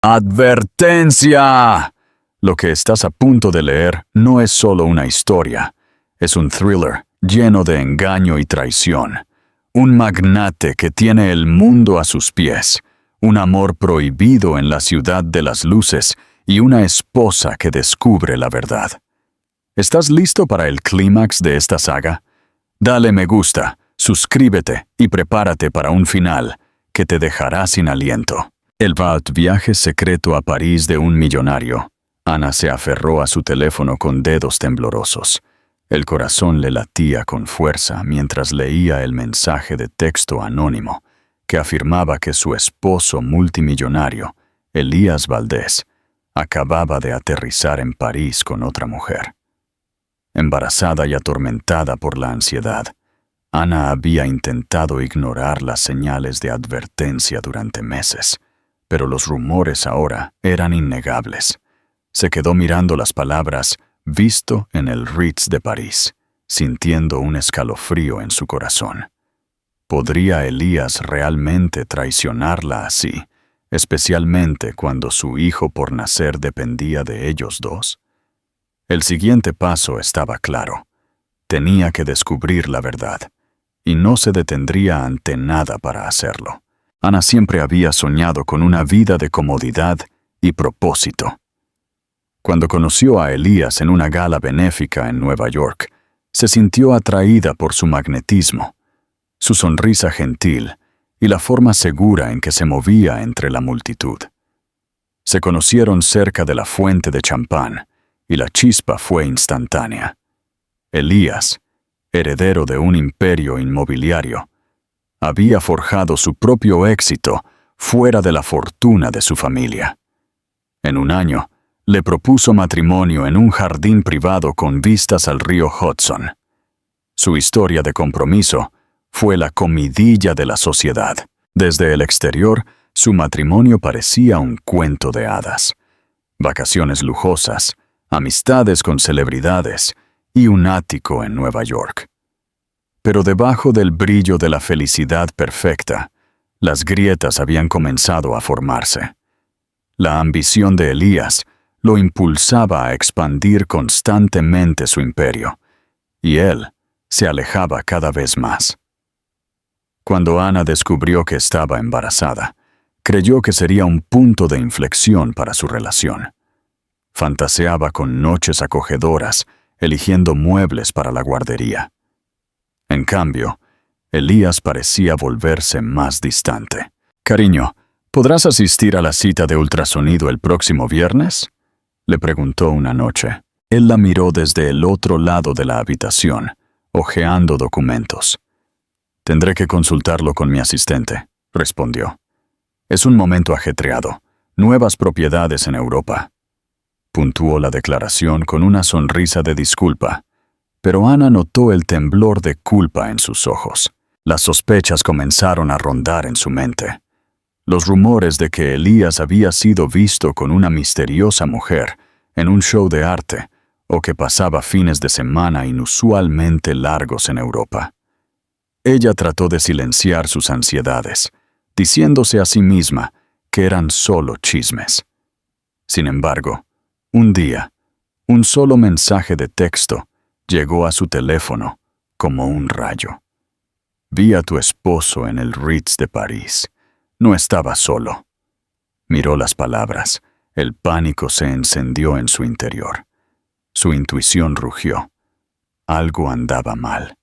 ¡Advertencia! Lo que estás a punto de leer no es solo una historia, es un thriller lleno de engaño y traición. Un magnate que tiene el mundo a sus pies, un amor prohibido en la ciudad de las luces y una esposa que descubre la verdad. ¿Estás listo para el clímax de esta saga? Dale me gusta, suscríbete y prepárate para un final que te dejará sin aliento. El viaje secreto a París de un millonario. Ana se aferró a su teléfono con dedos temblorosos. El corazón le latía con fuerza mientras leía el mensaje de texto anónimo que afirmaba que su esposo multimillonario, Elías Valdés, acababa de aterrizar en París con otra mujer. Embarazada y atormentada por la ansiedad, Ana había intentado ignorar las señales de advertencia durante meses, pero los rumores ahora eran innegables. Se quedó mirando las palabras «visto en el Ritz de París», sintiendo un escalofrío en su corazón. ¿Podría Elías realmente traicionarla así, especialmente cuando su hijo por nacer dependía de ellos dos? El siguiente paso estaba claro. Tenía que descubrir la verdad, y no se detendría ante nada para hacerlo. Ana siempre había soñado con una vida de comodidad y propósito. Cuando conoció a Elías en una gala benéfica en Nueva York, se sintió atraída por su magnetismo, su sonrisa gentil y la forma segura en que se movía entre la multitud. Se conocieron cerca de la fuente de champán y la chispa fue instantánea. Elías, heredero de un imperio inmobiliario, había forjado su propio éxito fuera de la fortuna de su familia. En un año, le propuso matrimonio en un jardín privado con vistas al río Hudson. Su historia de compromiso fue la comidilla de la sociedad. Desde el exterior, su matrimonio parecía un cuento de hadas. Vacaciones lujosas, amistades con celebridades y un ático en Nueva York. Pero debajo del brillo de la felicidad perfecta, las grietas habían comenzado a formarse. La ambición de Elías lo impulsaba a expandir constantemente su imperio, y él se alejaba cada vez más. Cuando Ana descubrió que estaba embarazada, creyó que sería un punto de inflexión para su relación. Fantaseaba con noches acogedoras, eligiendo muebles para la guardería. En cambio, Elías parecía volverse más distante. «Cariño, ¿podrás asistir a la cita de ultrasonido el próximo viernes?», le preguntó una noche. Él la miró desde el otro lado de la habitación, hojeando documentos. «Tendré que consultarlo con mi asistente», respondió. «Es un momento ajetreado. Nuevas propiedades en Europa». Puntuó la declaración con una sonrisa de disculpa, pero Ana notó el temblor de culpa en sus ojos. Las sospechas comenzaron a rondar en su mente. Los rumores de que Elías había sido visto con una misteriosa mujer en un show de arte o que pasaba fines de semana inusualmente largos en Europa. Ella trató de silenciar sus ansiedades, diciéndose a sí misma que eran solo chismes. Sin embargo, un día, un solo mensaje de texto llegó a su teléfono como un rayo. «Vi a tu esposo en el Ritz de París. No estaba solo». Miró las palabras. El pánico se encendió en su interior. Su intuición rugió. Algo andaba mal.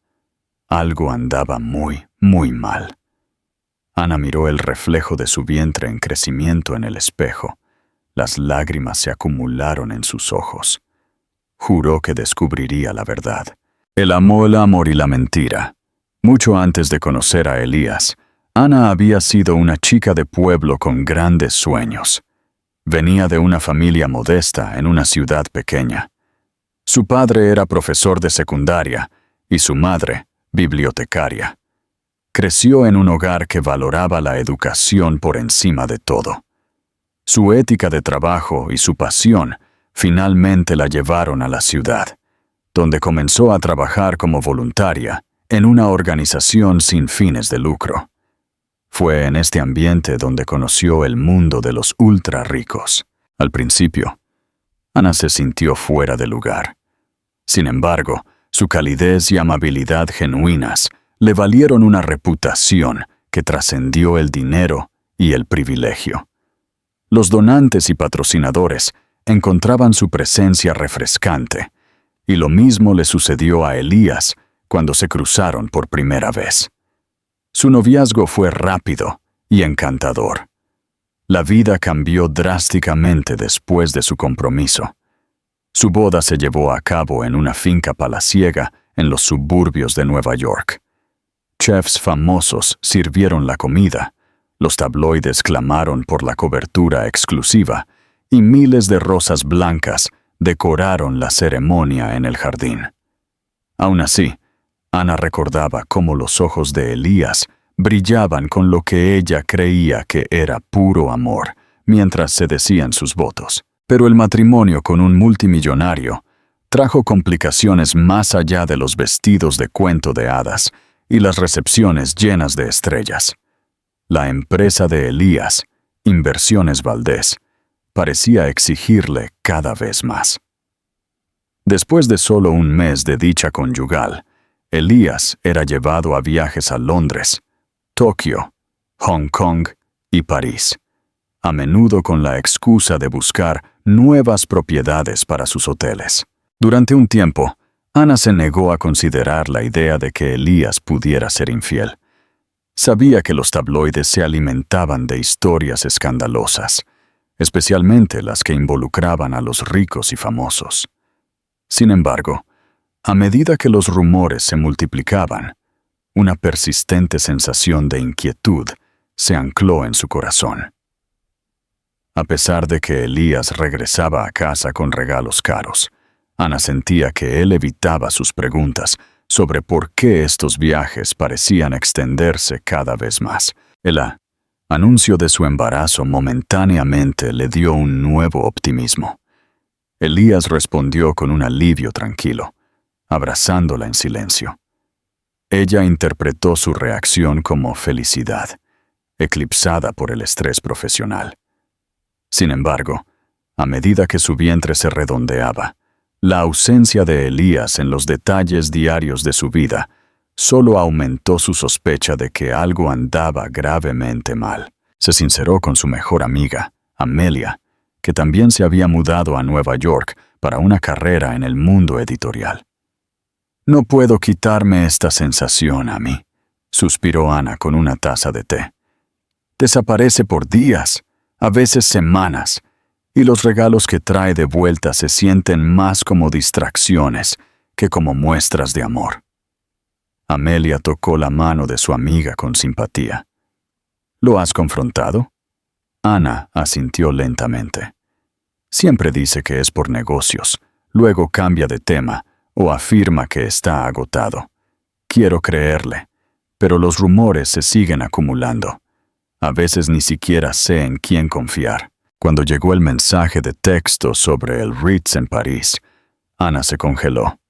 Algo andaba muy, muy mal. Ana miró el reflejo de su vientre en crecimiento en el espejo. Las lágrimas se acumularon en sus ojos. Juró que descubriría la verdad. El amor y la mentira. Mucho antes de conocer a Elías, Ana había sido una chica de pueblo con grandes sueños. Venía de una familia modesta en una ciudad pequeña. Su padre era profesor de secundaria y su madre, bibliotecaria. Creció en un hogar que valoraba la educación por encima de todo. Su ética de trabajo y su pasión finalmente la llevaron a la ciudad, donde comenzó a trabajar como voluntaria en una organización sin fines de lucro. Fue en este ambiente donde conoció el mundo de los ultra ricos. Al principio, Ana se sintió fuera de lugar. Sin embargo, su calidez y amabilidad genuinas le valieron una reputación que trascendió el dinero y el privilegio. Los donantes y patrocinadores encontraban su presencia refrescante, y lo mismo le sucedió a Elías cuando se cruzaron por primera vez. Su noviazgo fue rápido y encantador. La vida cambió drásticamente después de su compromiso. Su boda se llevó a cabo en una finca palaciega en los suburbios de Nueva York. Chefs famosos sirvieron la comida, los tabloides clamaron por la cobertura exclusiva y miles de rosas blancas decoraron la ceremonia en el jardín. Aún así, Ana recordaba cómo los ojos de Elías brillaban con lo que ella creía que era puro amor mientras se decían sus votos. Pero el matrimonio con un multimillonario trajo complicaciones más allá de los vestidos de cuento de hadas y las recepciones llenas de estrellas. La empresa de Elías, Inversiones Valdés, parecía exigirle cada vez más. Después de solo un mes de dicha conyugal, Elías era llevado a viajes a Londres, Tokio, Hong Kong y París, a menudo con la excusa de buscar nuevas propiedades para sus hoteles. Durante un tiempo, Ana se negó a considerar la idea de que Elías pudiera ser infiel. Sabía que los tabloides se alimentaban de historias escandalosas, especialmente las que involucraban a los ricos y famosos. Sin embargo, a medida que los rumores se multiplicaban, una persistente sensación de inquietud se ancló en su corazón. A pesar de que Elías regresaba a casa con regalos caros, Ana sentía que él evitaba sus preguntas sobre por qué estos viajes parecían extenderse cada vez más. El anuncio de su embarazo momentáneamente le dio un nuevo optimismo. Elías respondió con un alivio tranquilo, abrazándola en silencio. Ella interpretó su reacción como felicidad, eclipsada por el estrés profesional. Sin embargo, a medida que su vientre se redondeaba, la ausencia de Elías en los detalles diarios de su vida solo aumentó su sospecha de que algo andaba gravemente mal. Se sinceró con su mejor amiga, Amelia, que también se había mudado a Nueva York para una carrera en el mundo editorial. «No puedo quitarme esta sensación a mí», suspiró Ana con una taza de té. «Desaparece por días, a veces semanas, y los regalos que trae de vuelta se sienten más como distracciones que como muestras de amor». Amelia tocó la mano de su amiga con simpatía. «¿Lo has confrontado?» Ana asintió lentamente. «Siempre dice que es por negocios, luego cambia de tema o afirma que está agotado. Quiero creerle, pero los rumores se siguen acumulando. A veces ni siquiera sé en quién confiar». Cuando llegó el mensaje de texto sobre el Ritz en París, Ana se congeló.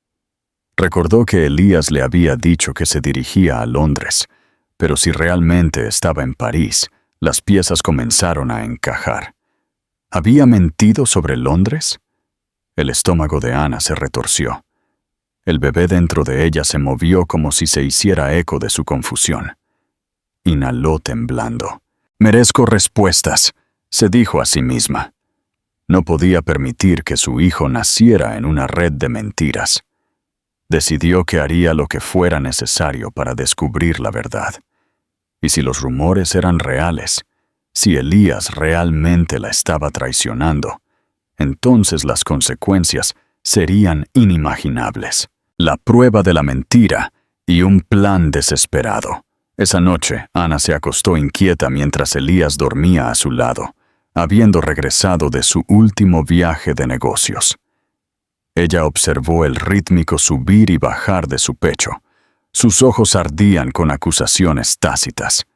Recordó que Elías le había dicho que se dirigía a Londres, pero si realmente estaba en París, las piezas comenzaron a encajar. ¿Había mentido sobre Londres? El estómago de Ana se retorció. El bebé dentro de ella se movió como si se hiciera eco de su confusión. Inhaló temblando. «Merezco respuestas», se dijo a sí misma. No podía permitir que su hijo naciera en una red de mentiras. Decidió que haría lo que fuera necesario para descubrir la verdad. Y si los rumores eran reales, si Elías realmente la estaba traicionando, entonces las consecuencias serían inimaginables. La prueba de la mentira y un plan desesperado. Esa noche, Ana se acostó inquieta mientras Elías dormía a su lado, habiendo regresado de su último viaje de negocios. Ella observó el rítmico subir y bajar de su pecho. Sus ojos ardían con acusaciones tácitas.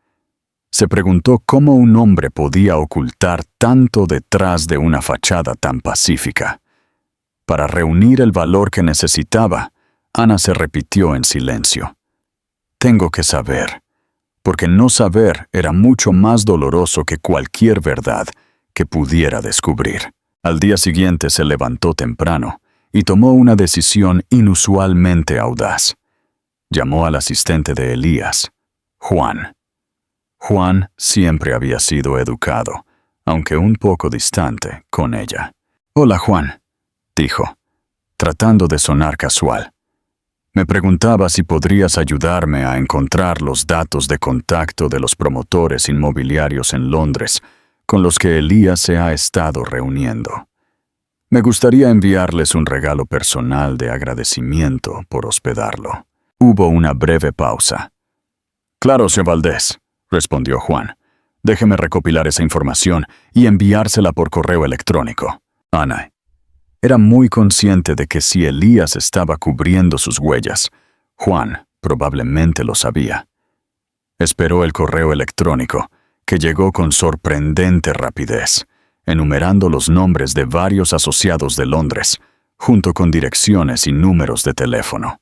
Se preguntó cómo un hombre podía ocultar tanto detrás de una fachada tan pacífica. Para reunir el valor que necesitaba, Ana se repitió en silencio. «Tengo que saber. porque no saber era mucho más doloroso que cualquier verdad que pudiera descubrir. Al día siguiente se levantó temprano y tomó una decisión inusualmente audaz. Llamó al asistente de Elías, Juan. Juan siempre había sido educado, aunque un poco distante, con ella. «Hola, Juan», dijo, tratando de sonar casual. «Me preguntaba si podrías ayudarme a encontrar los datos de contacto de los promotores inmobiliarios en Londres con los que Elías se ha estado reuniendo. Me gustaría enviarles un regalo personal de agradecimiento por hospedarlo». Hubo una breve pausa. «Claro, señor Valdés», respondió Juan. «Déjeme recopilar esa información y enviársela por correo electrónico». Ana era muy consciente de que si Elías estaba cubriendo sus huellas, Juan probablemente lo sabía. Esperó el correo electrónico, que llegó con sorprendente rapidez, enumerando los nombres de varios asociados de Londres, junto con direcciones y números de teléfono.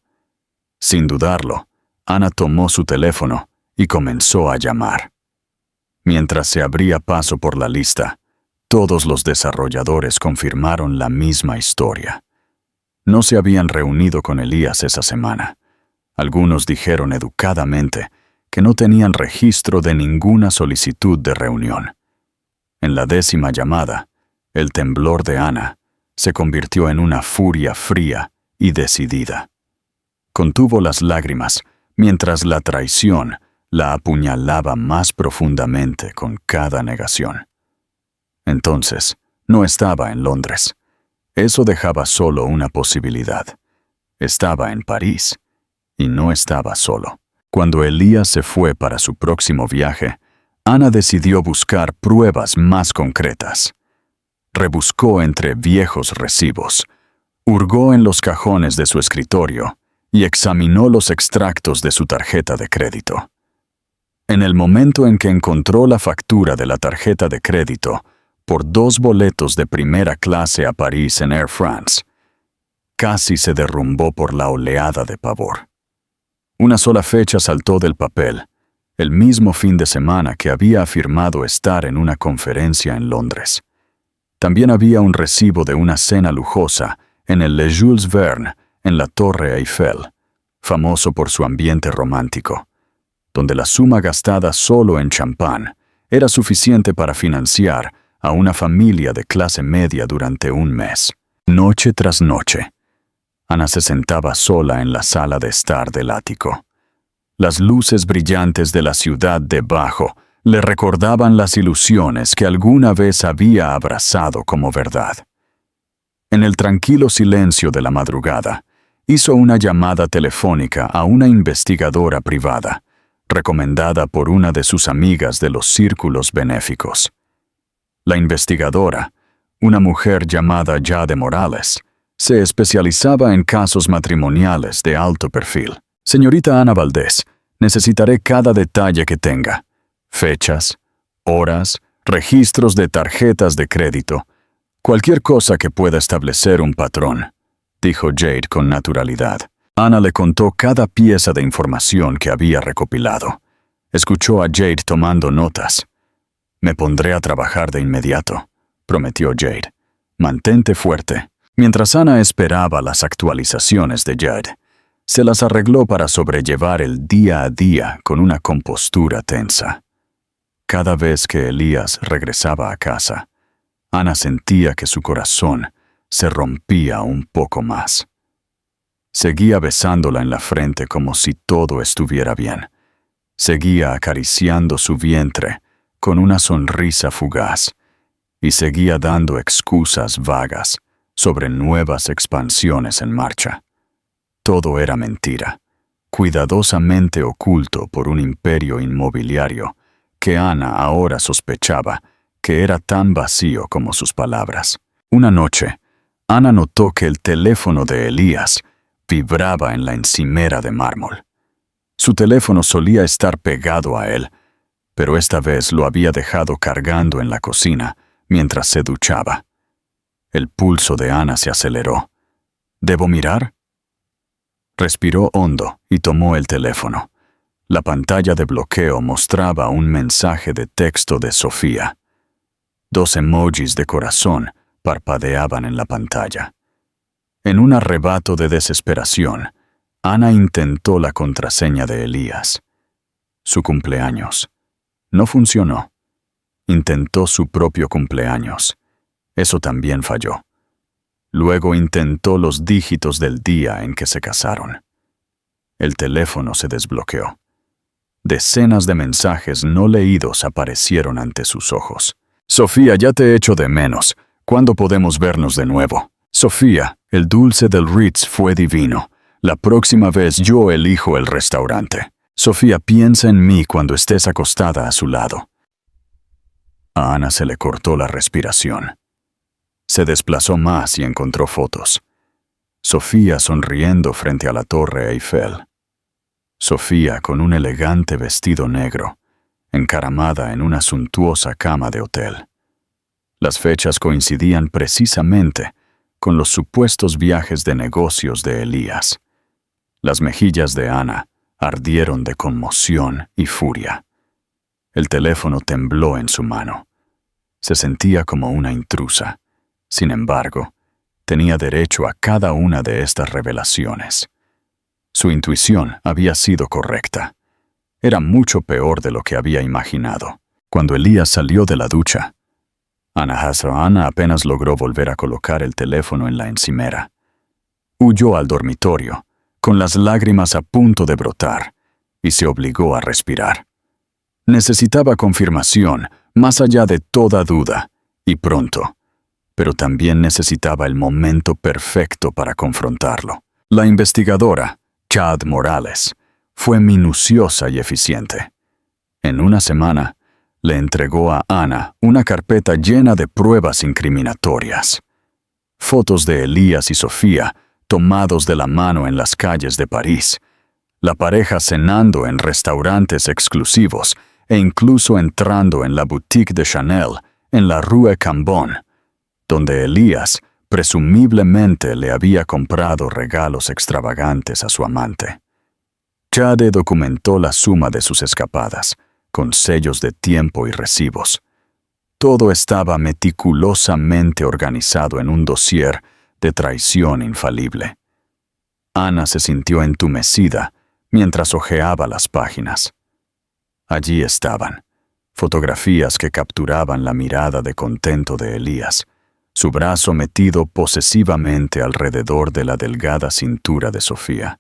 Sin dudarlo, Ana tomó su teléfono y comenzó a llamar. Mientras se abría paso por la lista, todos los desarrolladores confirmaron la misma historia. No se habían reunido con Elías esa semana. Algunos dijeron educadamente que no tenían registro de ninguna solicitud de reunión. En la 10ª llamada, el temblor de Ana se convirtió en una furia fría y decidida. Contuvo las lágrimas mientras la traición la apuñalaba más profundamente con cada negación. Entonces, no estaba en Londres. Eso dejaba solo una posibilidad. Estaba en París, y no estaba solo. Cuando Elías se fue para su próximo viaje, Ana decidió buscar pruebas más concretas. Rebuscó entre viejos recibos, hurgó en los cajones de su escritorio y examinó los extractos de su tarjeta de crédito. En el momento en que encontró la factura de la tarjeta de crédito por 2 boletos de primera clase a París en Air France, casi se derrumbó por la oleada de pavor. Una sola fecha saltó del papel, el mismo fin de semana que había afirmado estar en una conferencia en Londres. También había un recibo de una cena lujosa en el Le Jules Verne, en la Torre Eiffel, famoso por su ambiente romántico, donde la suma gastada solo en champán era suficiente para financiar a una familia de clase media durante un mes. Noche tras noche, Ana se sentaba sola en la sala de estar del ático. Las luces brillantes de la ciudad debajo le recordaban las ilusiones que alguna vez había abrazado como verdad. En el tranquilo silencio de la madrugada, hizo una llamada telefónica a una investigadora privada, recomendada por una de sus amigas de los círculos benéficos. La investigadora, una mujer llamada Jade Morales, se especializaba en casos matrimoniales de alto perfil. «Señorita Ana Valdés, necesitaré cada detalle que tenga. Fechas, horas, registros de tarjetas de crédito. Cualquier cosa que pueda establecer un patrón», dijo Jade con naturalidad. Ana le contó cada pieza de información que había recopilado. Escuchó a Jade tomando notas. «Me pondré a trabajar de inmediato», prometió Jade. «Mantente fuerte». Mientras Ana esperaba las actualizaciones de Jade, se las arregló para sobrellevar el día a día con una compostura tensa. Cada vez que Elías regresaba a casa, Ana sentía que su corazón se rompía un poco más. Seguía besándola en la frente como si todo estuviera bien. Seguía acariciando su vientre con una sonrisa fugaz y seguía dando excusas vagas sobre nuevas expansiones en marcha. Todo era mentira, cuidadosamente oculto por un imperio inmobiliario que Ana ahora sospechaba que era tan vacío como sus palabras. Una noche, Ana notó que el teléfono de Elías vibraba en la encimera de mármol. Su teléfono solía estar pegado a él, pero esta vez lo había dejado cargando en la cocina mientras se duchaba. El pulso de Ana se aceleró. ¿Debo mirar? Respiró hondo y tomó el teléfono. La pantalla de bloqueo mostraba un mensaje de texto de Sofía. 2 emojis de corazón parpadeaban en la pantalla. En un arrebato de desesperación, Ana intentó la contraseña de Elías. Su cumpleaños. No funcionó. Intentó su propio cumpleaños. Eso también falló. Luego intentó los dígitos del día en que se casaron. El teléfono se desbloqueó. Decenas de mensajes no leídos aparecieron ante sus ojos. Sofía, ya te echo de menos. ¿Cuándo podemos vernos de nuevo? Sofía, el dulce del Ritz fue divino. La próxima vez yo elijo el restaurante. Sofía, piensa en mí cuando estés acostada a su lado. A Ana se le cortó la respiración. Se desplazó más y encontró fotos. Sofía sonriendo frente a la Torre Eiffel. Sofía con un elegante vestido negro, encaramada en una suntuosa cama de hotel. Las fechas coincidían precisamente con los supuestos viajes de negocios de Elías. Las mejillas de Ana ardieron de conmoción y furia. El teléfono tembló en su mano. Se sentía como una intrusa. Sin embargo, tenía derecho a cada una de estas revelaciones. Su intuición había sido correcta. Era mucho peor de lo que había imaginado. Cuando Elías salió de la ducha, Ana apenas logró volver a colocar el teléfono en la encimera. Huyó al dormitorio, con las lágrimas a punto de brotar, y se obligó a respirar. Necesitaba confirmación, más allá de toda duda, y pronto. Pero también necesitaba el momento perfecto para confrontarlo. La investigadora, Chad Morales, fue minuciosa y eficiente. En una semana, le entregó a Ana una carpeta llena de pruebas incriminatorias. Fotos de Elías y Sofía tomados de la mano en las calles de París, la pareja cenando en restaurantes exclusivos e incluso entrando en la boutique de Chanel en la Rue Cambon, donde Elías presumiblemente le había comprado regalos extravagantes a su amante. Chade documentó la suma de sus escapadas, con sellos de tiempo y recibos. Todo estaba meticulosamente organizado en un dossier de traición infalible. Ana se sintió entumecida mientras hojeaba las páginas. Allí estaban, fotografías que capturaban la mirada de contento de Elías, su brazo metido posesivamente alrededor de la delgada cintura de Sofía.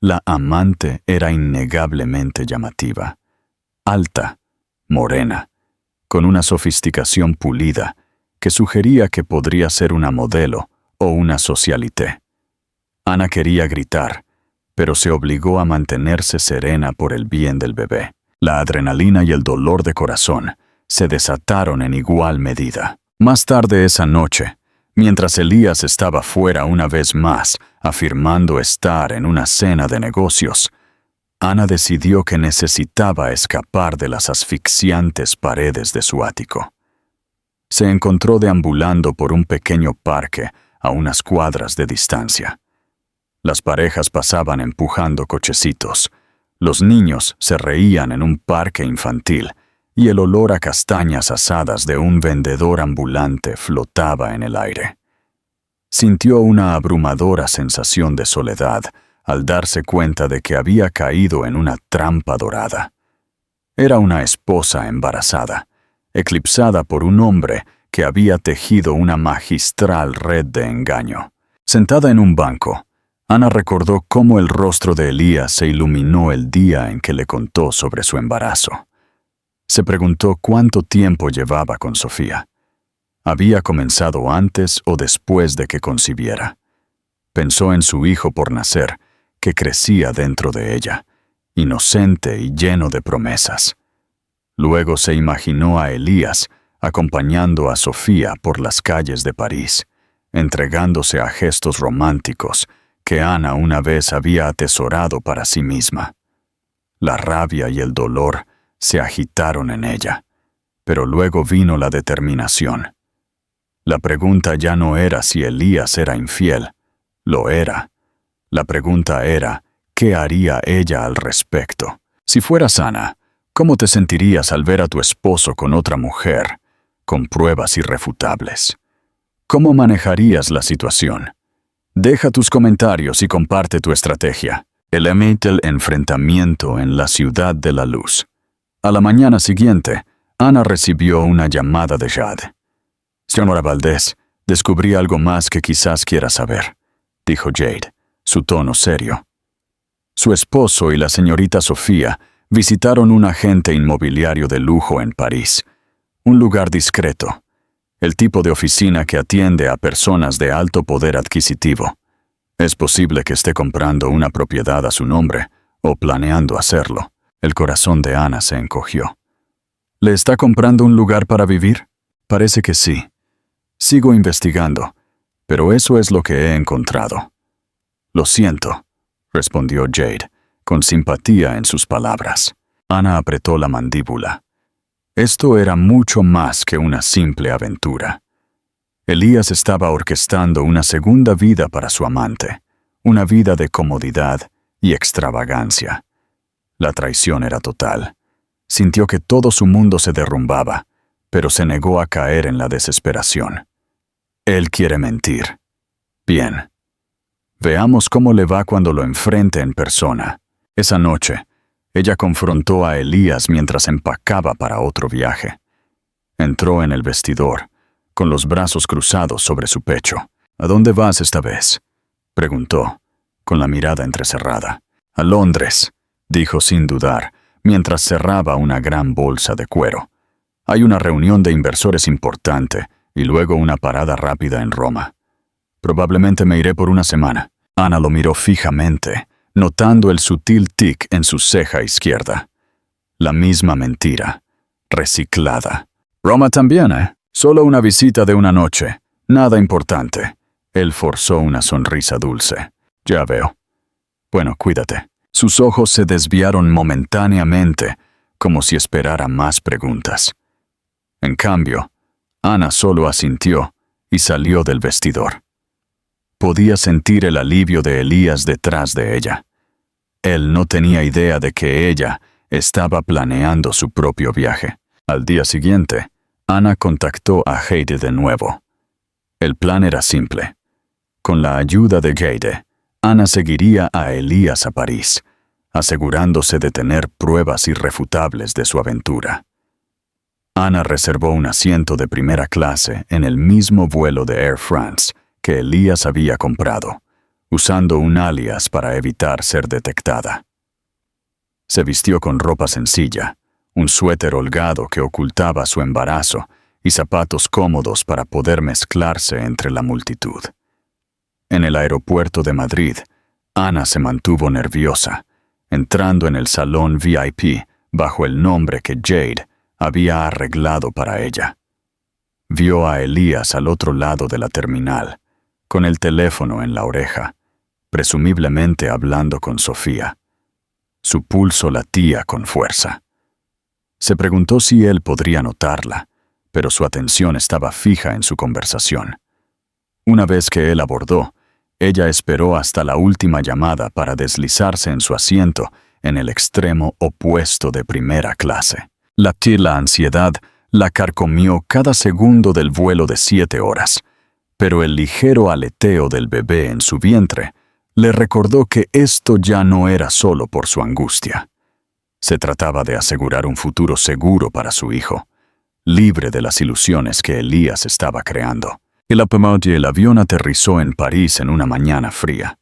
La amante era innegablemente llamativa, alta, morena, con una sofisticación pulida que sugería que podría ser una modelo o una socialité. Ana quería gritar, pero se obligó a mantenerse serena por el bien del bebé. La adrenalina y el dolor de corazón se desataron en igual medida. Más tarde esa noche, mientras Elías estaba fuera una vez más, afirmando estar en una cena de negocios, Ana decidió que necesitaba escapar de las asfixiantes paredes de su ático. Se encontró deambulando por un pequeño parque a unas cuadras de distancia. Las parejas pasaban empujando cochecitos. Los niños se reían en un parque infantil y el olor a castañas asadas de un vendedor ambulante flotaba en el aire. Sintió una abrumadora sensación de soledad al darse cuenta de que había caído en una trampa dorada. Era una esposa embarazada, eclipsada por un hombre que había tejido una magistral red de engaño. Sentada en un banco, Ana recordó cómo el rostro de Elías se iluminó el día en que le contó sobre su embarazo. Se preguntó cuánto tiempo llevaba con Sofía. ¿Había comenzado antes o después de que concibiera? Pensó en su hijo por nacer, que crecía dentro de ella, inocente y lleno de promesas. Luego se imaginó a Elías acompañando a Sofía por las calles de París, entregándose a gestos románticos que Ana una vez había atesorado para sí misma. La rabia y el dolor se agitaron en ella, pero luego vino la determinación. La pregunta ya no era si Elías era infiel, lo era. La pregunta era, ¿qué haría ella al respecto? Si fueras Ana, ¿cómo te sentirías al ver a tu esposo con otra mujer, con pruebas irrefutables? ¿Cómo manejarías la situación? Deja tus comentarios y comparte tu estrategia. El enfrentamiento en la ciudad de la luz. A la mañana siguiente, Ana recibió una llamada de Jade. «Señora Valdés, descubrí algo más que quizás quiera saber», dijo Jade, su tono serio. Su esposo y la señorita Sofía visitaron un agente inmobiliario de lujo en París, un lugar discreto, el tipo de oficina que atiende a personas de alto poder adquisitivo. Es posible que esté comprando una propiedad a su nombre o planeando hacerlo. El corazón de Ana se encogió. ¿Le está comprando un lugar para vivir? Parece que sí. Sigo investigando, pero eso es lo que he encontrado. Lo siento, respondió Jade, con simpatía en sus palabras. Ana apretó la mandíbula. Esto era mucho más que una simple aventura. Elías estaba orquestando una segunda vida para su amante, una vida de comodidad y extravagancia. La traición era total. Sintió que todo su mundo se derrumbaba, pero se negó a caer en la desesperación. Él quiere mentir. Bien. Veamos cómo le va cuando lo enfrente en persona. Esa noche, ella confrontó a Elías mientras empacaba para otro viaje. Entró en el vestidor, con los brazos cruzados sobre su pecho. «¿A dónde vas esta vez?», preguntó, con la mirada entrecerrada. «A Londres», dijo sin dudar, mientras cerraba una gran bolsa de cuero. «Hay una reunión de inversores importante y luego una parada rápida en Roma. Probablemente me iré por una semana». Ana lo miró fijamente, notando el sutil tic en su ceja izquierda. La misma mentira, reciclada. «Roma también, ¿eh? Solo una visita de una noche. Nada importante». Él forzó una sonrisa dulce. «Ya veo. Bueno, cuídate». Sus ojos se desviaron momentáneamente, como si esperara más preguntas. En cambio, Ana solo asintió y salió del vestidor. Podía sentir el alivio de Elías detrás de ella. Él no tenía idea de que ella estaba planeando su propio viaje. Al día siguiente, Ana contactó a Jade de nuevo. El plan era simple. Con la ayuda de Jade, Ana seguiría a Elías a París, asegurándose de tener pruebas irrefutables de su aventura. Ana reservó un asiento de primera clase en el mismo vuelo de Air France que Elías había comprado, usando un alias para evitar ser detectada. Se vistió con ropa sencilla, un suéter holgado que ocultaba su embarazo y zapatos cómodos para poder mezclarse entre la multitud. En el aeropuerto de Madrid, Ana se mantuvo nerviosa, entrando en el salón VIP bajo el nombre que Jade había arreglado para ella. Vio a Elías al otro lado de la terminal, con el teléfono en la oreja, presumiblemente hablando con Sofía. Su pulso latía con fuerza. Se preguntó si él podría notarla, pero su atención estaba fija en su conversación. Una vez que él abordó, ella esperó hasta la última llamada para deslizarse en su asiento en el extremo opuesto de primera clase. La ansiedad la carcomió cada segundo del vuelo de 7 horas, pero el ligero aleteo del bebé en su vientre le recordó que esto ya no era solo por su angustia. Se trataba de asegurar un futuro seguro para su hijo, libre de las ilusiones que Elías estaba creando. El avión aterrizó en París en una mañana fría.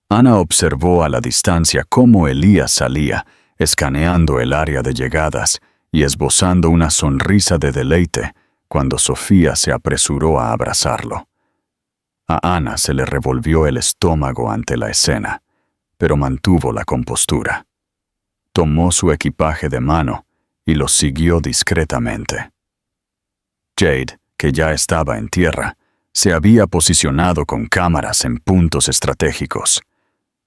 Ana observó a la distancia cómo Elías salía, escaneando el área de llegadas y esbozando una sonrisa de deleite cuando Sofía se apresuró a abrazarlo. A Ana se le revolvió el estómago ante la escena, pero mantuvo la compostura. Tomó su equipaje de mano y lo siguió discretamente. Jade, que ya estaba en tierra, se había posicionado con cámaras en puntos estratégicos.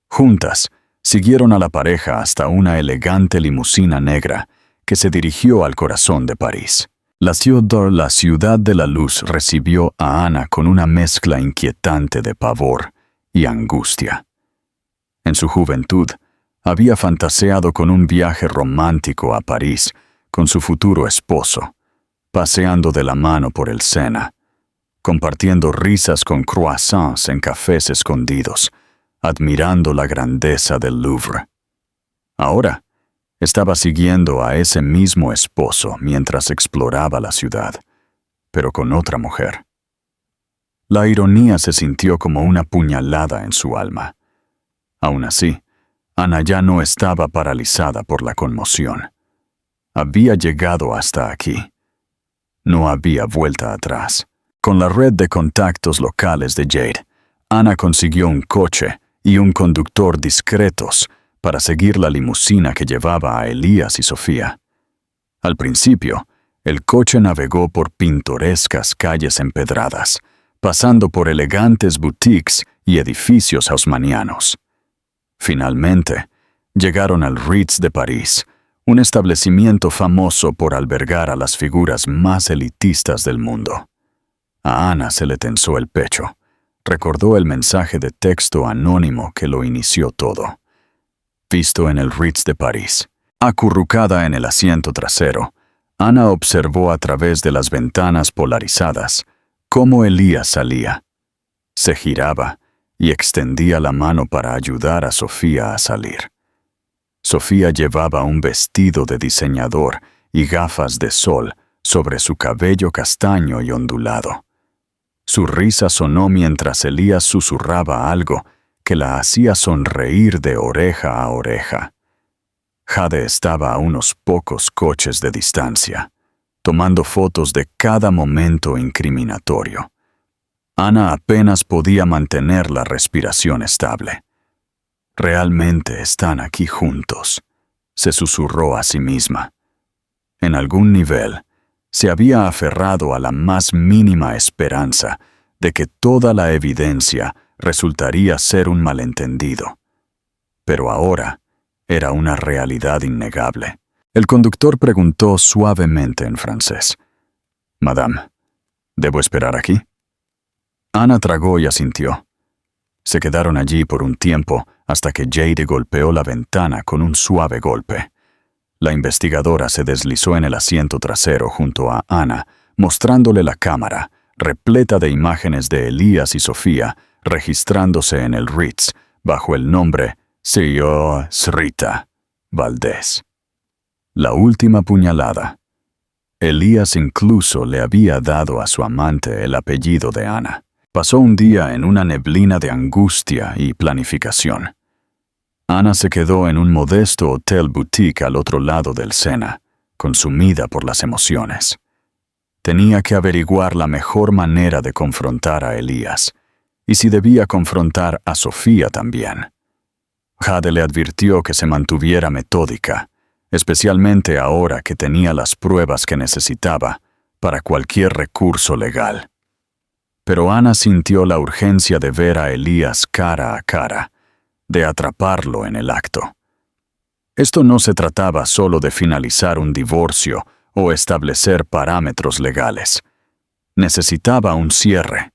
Juntas, siguieron a la pareja hasta una elegante limusina negra que se dirigió al corazón de París. La ciudad de la luz recibió a Ana con una mezcla inquietante de pavor y angustia. En su juventud, Había fantaseado con un viaje romántico a París con su futuro esposo, paseando de la mano por el Sena, compartiendo risas con croissants en cafés escondidos, admirando la grandeza del Louvre. Ahora, estaba siguiendo a ese mismo esposo mientras exploraba la ciudad, pero con otra mujer. La ironía se sintió como una puñalada en su alma. Aún así, Ana ya no estaba paralizada por la conmoción. Había llegado hasta aquí. No había vuelta atrás. Con la red de contactos locales de Jade, Ana consiguió un coche y un conductor discretos para seguir la limusina que llevaba a Elías y Sofía. Al principio, el coche navegó por pintorescas calles empedradas, pasando por elegantes boutiques y edificios haussmannianos. Finalmente, llegaron al Ritz de París, un establecimiento famoso por albergar a las figuras más elitistas del mundo. A Ana se le tensó el pecho. Recordó el mensaje de texto anónimo que lo inició todo. Visto en el Ritz de París. Acurrucada en el asiento trasero, Ana observó a través de las ventanas polarizadas cómo Elías salía. Se giraba y extendía la mano para ayudar a Sofía a salir. Sofía llevaba un vestido de diseñador y gafas de sol sobre su cabello castaño y ondulado. Su risa sonó mientras Elías susurraba algo que la hacía sonreír de oreja a oreja. Jade estaba a unos pocos coches de distancia, tomando fotos de cada momento incriminatorio. Ana apenas podía mantener la respiración estable. «Realmente están aquí juntos», se susurró a sí misma. En algún nivel, se había aferrado a la más mínima esperanza de que toda la evidencia resultaría ser un malentendido. Pero ahora era una realidad innegable. El conductor preguntó suavemente en francés: «Madame, ¿debo esperar aquí?» Ana tragó y asintió. Se quedaron allí por un tiempo hasta que Jade golpeó la ventana con un suave golpe. La investigadora se deslizó en el asiento trasero junto a Ana, mostrándole la cámara, repleta de imágenes de Elías y Sofía, registrándose en el Ritz, bajo el nombre Señor Srita Valdés. La última puñalada. Elías incluso le había dado a su amante el apellido de Ana. Pasó un día en una neblina de angustia y planificación. Ana se quedó en un modesto hotel boutique al otro lado del Sena, consumida por las emociones. Tenía que averiguar la mejor manera de confrontar a Elías, y si debía confrontar a Sofía también. Jade le advirtió que se mantuviera metódica, especialmente ahora que tenía las pruebas que necesitaba para cualquier recurso legal. Pero Ana sintió la urgencia de ver a Elías cara a cara, de atraparlo en el acto. Esto no se trataba solo de finalizar un divorcio o establecer parámetros legales. Necesitaba un cierre.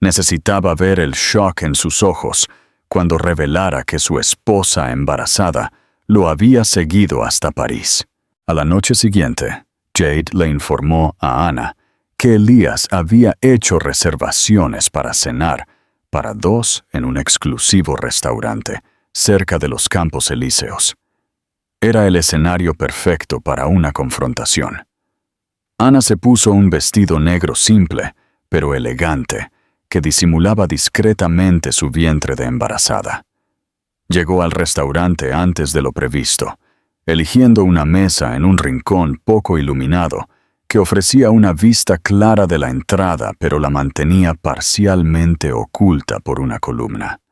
Necesitaba ver el shock en sus ojos cuando revelara que su esposa embarazada lo había seguido hasta París. A la noche siguiente, Jade le informó a Ana que Elías había hecho reservaciones para cenar para dos en un exclusivo restaurante cerca de los Campos Elíseos. Era el escenario perfecto para una confrontación. Ana se puso un vestido negro simple, pero elegante, que disimulaba discretamente su vientre de embarazada. Llegó al restaurante antes de lo previsto, eligiendo una mesa en un rincón poco iluminado que ofrecía una vista clara de la entrada, pero la mantenía parcialmente oculta por una columna.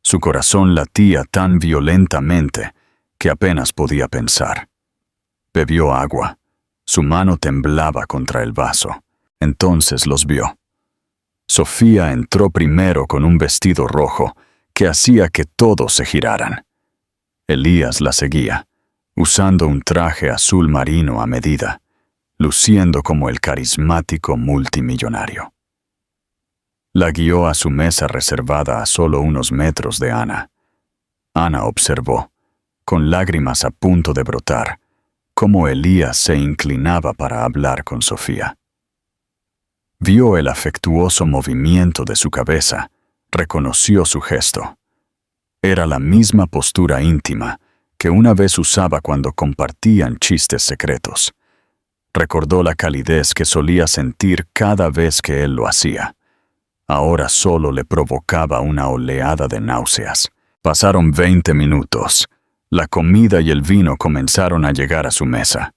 Su corazón latía tan violentamente que apenas podía pensar. Bebió agua. Su mano temblaba contra el vaso. Entonces los vio. Sofía entró primero con un vestido rojo que hacía que todos se giraran. Elías la seguía, usando un traje azul marino a medida, luciendo como el carismático multimillonario. La guió a su mesa reservada a solo unos metros de Ana. Ana observó, con lágrimas a punto de brotar, cómo Elías se inclinaba para hablar con Sofía. Vio el afectuoso movimiento de su cabeza, reconoció su gesto. Era la misma postura íntima que una vez usaba cuando compartían chistes secretos. Recordó la calidez que solía sentir cada vez que él lo hacía. Ahora solo le provocaba una oleada de náuseas. Pasaron 20 minutos. La comida y el vino comenzaron a llegar a su mesa.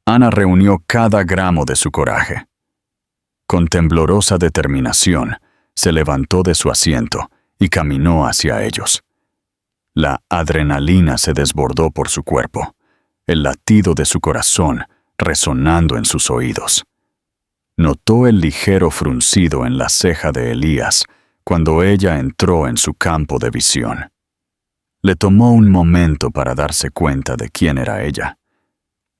Ana reunió cada gramo de su coraje. Con temblorosa determinación, se levantó de su asiento y caminó hacia ellos. La adrenalina se desbordó por su cuerpo, el latido de su corazón resonando en sus oídos. Notó el ligero fruncido en la ceja de Elías cuando ella entró en su campo de visión. Le tomó un momento para darse cuenta de quién era ella.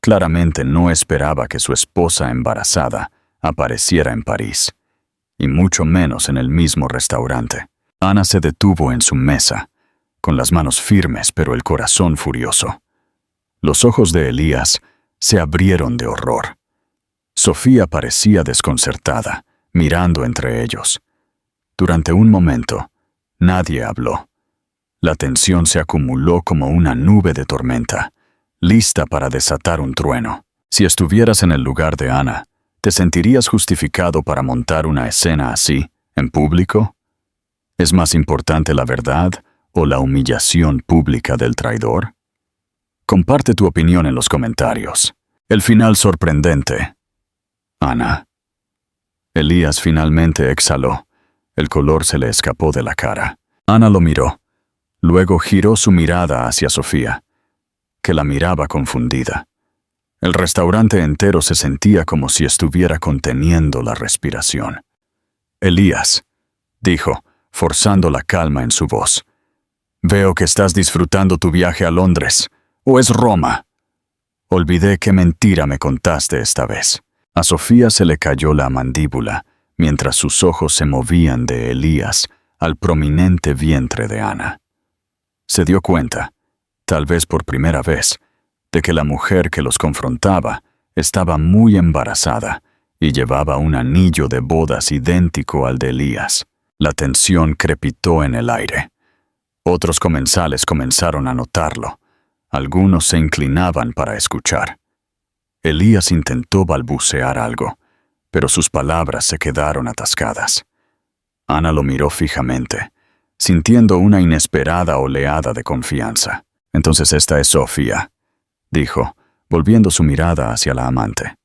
Claramente no esperaba que su esposa embarazada apareciera en París, y mucho menos en el mismo restaurante. Ana se detuvo en su mesa, con las manos firmes pero el corazón furioso. Los ojos de Elías se abrieron de horror. Sofía parecía desconcertada, mirando entre ellos. Durante un momento, nadie habló. La tensión se acumuló como una nube de tormenta, lista para desatar un trueno. Si estuvieras en el lugar de Ana, ¿te sentirías justificado para montar una escena así, en público? ¿Es más importante la verdad o la humillación pública del traidor? Comparte tu opinión en los comentarios. El final sorprendente. Ana. Elías finalmente exhaló. El color se le escapó de la cara. Ana lo miró. Luego giró su mirada hacia Sofía, que la miraba confundida. El restaurante entero se sentía como si estuviera conteniendo la respiración. Elías, dijo, forzando la calma en su voz. Veo que estás disfrutando tu viaje a Londres. ¿O es Roma? Olvidé qué mentira me contaste esta vez. A Sofía se le cayó la mandíbula, mientras sus ojos se movían de Elías al prominente vientre de Ana. Se dio cuenta, tal vez por primera vez, de que la mujer que los confrontaba estaba muy embarazada y llevaba un anillo de bodas idéntico al de Elías. La tensión crepitó en el aire. Otros comensales comenzaron a notarlo. Algunos se inclinaban para escuchar. Elías intentó balbucear algo, pero sus palabras se quedaron atascadas. Ana lo miró fijamente, sintiendo una inesperada oleada de confianza. Entonces esta es Sofía, dijo, volviendo su mirada hacia la amante.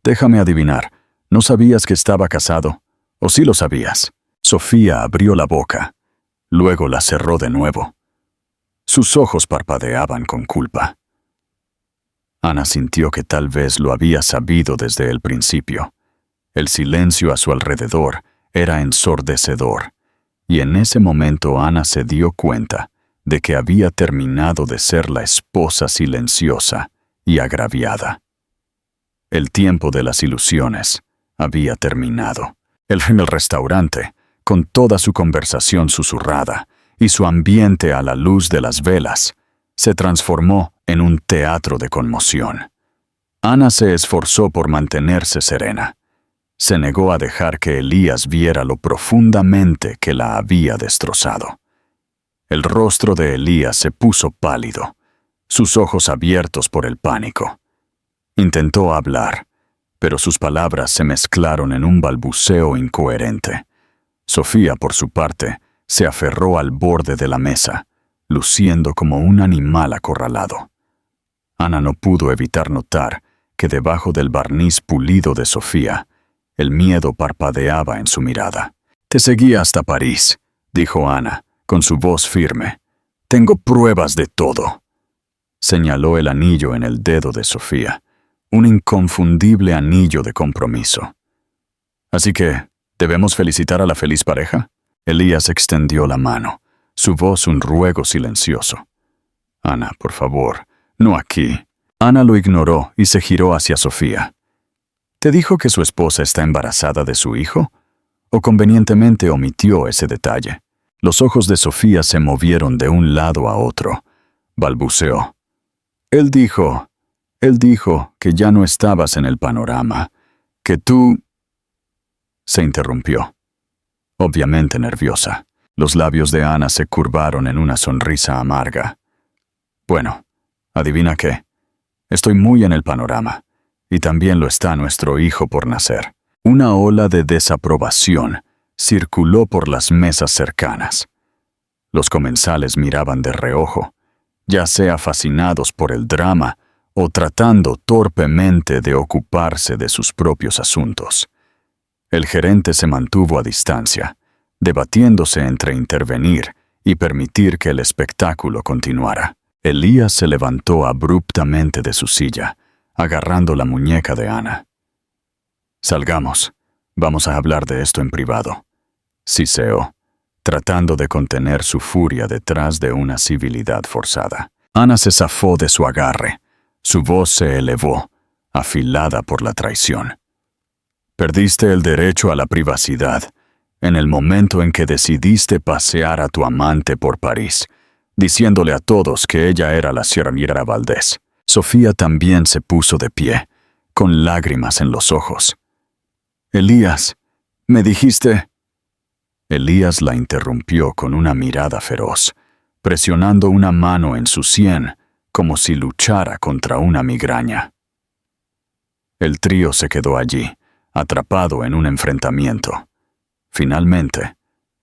Déjame adivinar, ¿no sabías que estaba casado? ¿O sí lo sabías? Sofía abrió la boca, luego la cerró de nuevo. Sus ojos parpadeaban con culpa. Ana sintió que tal vez lo había sabido desde el principio. El silencio a su alrededor era ensordecedor, y en ese momento Ana se dio cuenta de que había terminado de ser la esposa silenciosa y agraviada. El tiempo de las ilusiones había terminado. En el restaurante, con toda su conversación susurrada y su ambiente a la luz de las velas, se transformó en un teatro de conmoción. Ana se esforzó por mantenerse serena. Se negó a dejar que Elías viera lo profundamente que la había destrozado. El rostro de Elías se puso pálido, sus ojos abiertos por el pánico. Intentó hablar, pero sus palabras se mezclaron en un balbuceo incoherente. Sofía, por su parte, se aferró al borde de la mesa, luciendo como un animal acorralado. Ana no pudo evitar notar que debajo del barniz pulido de Sofía, el miedo parpadeaba en su mirada. «Te seguí hasta París», dijo Ana, con su voz firme. «Tengo pruebas de todo». Señaló el anillo en el dedo de Sofía, un inconfundible anillo de compromiso. «Así que, ¿debemos felicitar a la feliz pareja?» Elías extendió la mano, su voz un ruego silencioso. «Ana, por favor, no aquí». Ana lo ignoró y se giró hacia Sofía. ¿Te dijo que su esposa está embarazada de su hijo? ¿O convenientemente omitió ese detalle? Los ojos de Sofía se movieron de un lado a otro. Balbuceó. Él dijo que ya no estabas en el panorama, que tú... Se interrumpió, obviamente nerviosa. Los labios de Ana se curvaron en una sonrisa amarga. Bueno, ¿adivina qué? Estoy muy en el panorama, y también lo está nuestro hijo por nacer. Una ola de desaprobación circuló por las mesas cercanas. Los comensales miraban de reojo, ya sea fascinados por el drama o tratando torpemente de ocuparse de sus propios asuntos. El gerente se mantuvo a distancia, debatiéndose entre intervenir y permitir que el espectáculo continuara. Elías se levantó abruptamente de su silla, agarrando la muñeca de Ana. «Salgamos. Vamos a hablar de esto en privado», siseó, tratando de contener su furia detrás de una civilidad forzada. Ana se zafó de su agarre. Su voz se elevó, afilada por la traición. «Perdiste el derecho a la privacidad en el momento en que decidiste pasear a tu amante por París, diciéndole a todos que ella era la señora Valdés». Sofía también se puso de pie, con lágrimas en los ojos. «Elías, me dijiste...» Elías la interrumpió con una mirada feroz, presionando una mano en su sien como si luchara contra una migraña. El trío se quedó allí, atrapado en un enfrentamiento. Finalmente,